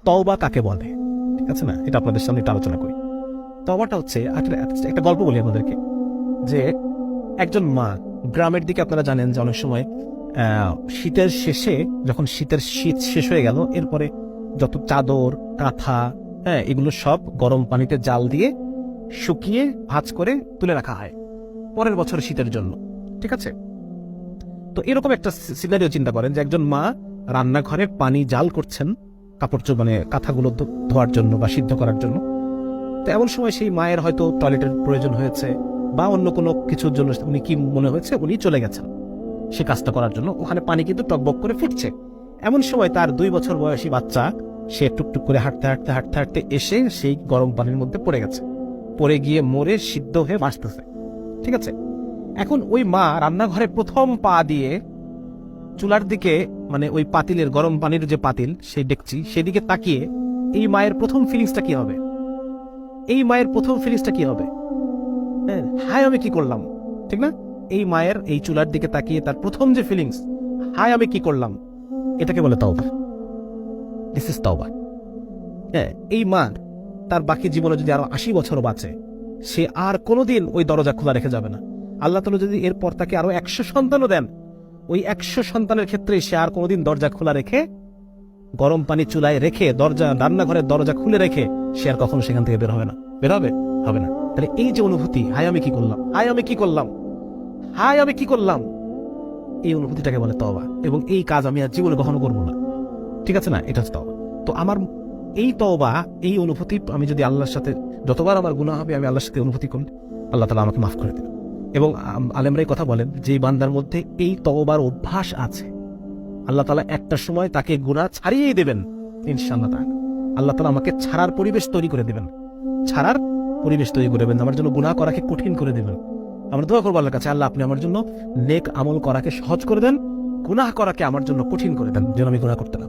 তওবা কাকে বলে, ঠিক আছে না, এটা আপনাদের সামনে একটু আলোচনা করি। তওবাটা হচ্ছে একটা গল্প বলি আমাদেরকে, যে একজন মা, গ্রামের দিকে আপনারা জানেন যে অনেক সময় শীতের শেষে, যখন শীত শেষ হয়ে গেল, এরপরে যত চাদর কাঁথা, এগুলো সব গরম পানিতে জাল দিয়ে শুকিয়ে ভাঁজ করে তুলে রাখা হয় পরের বছর শীতের জন্য, ঠিক আছে। তো এরকম একটা সিনারিও চিন্তা করেন যে একজন মা রান্নাঘরে পানি জাল করছেন কাপড় মানে কাঁথাগুলো ধোয়ার জন্য বা সিদ্ধ করার জন্য। তো এমন সময় সেই মায়ের হয়তো টয়লেটের প্রয়োজন হয়েছে বা অন্য কোনো কিছুর জন্য উনি কি মনে হয়েছে উনি চলে গেছেন সে কাজটা করার জন্য। ওখানে পানি কিন্তু টকবক করে ফুটছে। এমন সময় তার 2 বছর বয়সী বাচ্চা, সে টুকটুক করে হাঁটতে হাঁটতে হাঁটতে হাঁটতে এসে সেই গরম পানির মধ্যে পড়ে গেছে, পড়ে গিয়ে মরে সিদ্ধ হয়ে ভাসতেছে, ঠিক আছে। এখন ওই মা রান্নাঘরে প্রথম পা দিয়ে চুলার দিকে, মানে ওই পাতিলের গরম পানির যে পাতিল, সেই ডেকচি, সেদিকে তাকিয়ে এই মায়ের প্রথম ফিলিংসটা কি হবে? এই মায়ের প্রথম ফিলিংসটা কি হবে? হায় আমি কি করলাম, ঠিক না? এই মায়ের এই চুলার দিকে তাকিয়ে তার প্রথম যে ফিলিংস, হায় আমি কি করলাম, এটাকে বলে তওবা। দিস ইজ তওবা। এই মা তার বাকি জীবনে যদি আরো 80 বছর বাঁচে, সে আর কোনোদিন ওই দরজা খোলা রেখে যাবে না। আল্লাহ তাআলা যদি এরপর তাকে আরো 100 সন্তানও দেন, ওই 100 সন্তানের ক্ষেত্রে সে আর কোনোদিন দরজা খোলা রেখে, গরম পানি চুলায় রেখে, রান্নাঘরের দরজা খুলে রেখে সে আর কখনো সেখান থেকে বের হবে না। বের হবে না। তাহলে এই যে অনুভূতি, হায় আমি কি করলাম, হায় আমি কি করলাম, হায় আমি কি করলাম, এই অনুভূতিটাকে বলে তওবা। এবং এই কাজ আমি আর জীবনে কখনো করবো না, ঠিক আছে না, এটা হচ্ছে তওবা। তো আমার এই তওবা, এই অনুভূতি, আমি যদি আল্লাহর সাথে, যতবার আমার গুনাহ হবে আমি আল্লাহর সাথে অনুভূতি করি, আল্লাহ তাআলা আমাকে মাফ করে দেবেন। এবং আলেমরাই কথা বলেন যে বান্দার মধ্যে এই তওবার অভ্যাস আছে, আল্লাহ তাআলা একটা সময় তাকে গুনাহ ছাড়িয়েই দেবেন ইনশাআল্লাহ তাআলা। আল্লাহ তাআলা আমাকে ছাড়ার পরিবেশ তৈরি করে দেবেন, ছাড়ার পরিবেশ তৈরি করে দেবেন, আমার জন্য গুনাহ করাকে কঠিন করে দেবেন। আমরা দোয়া করবো আল্লাহর কাছে, আল্লাহ আপনি আমার জন্য নেক আমল করাকে সহজ করে দেন, গুনাহ করাকে আমার জন্য কঠিন করে দেন, যেন আমি গুনাহ করতে না।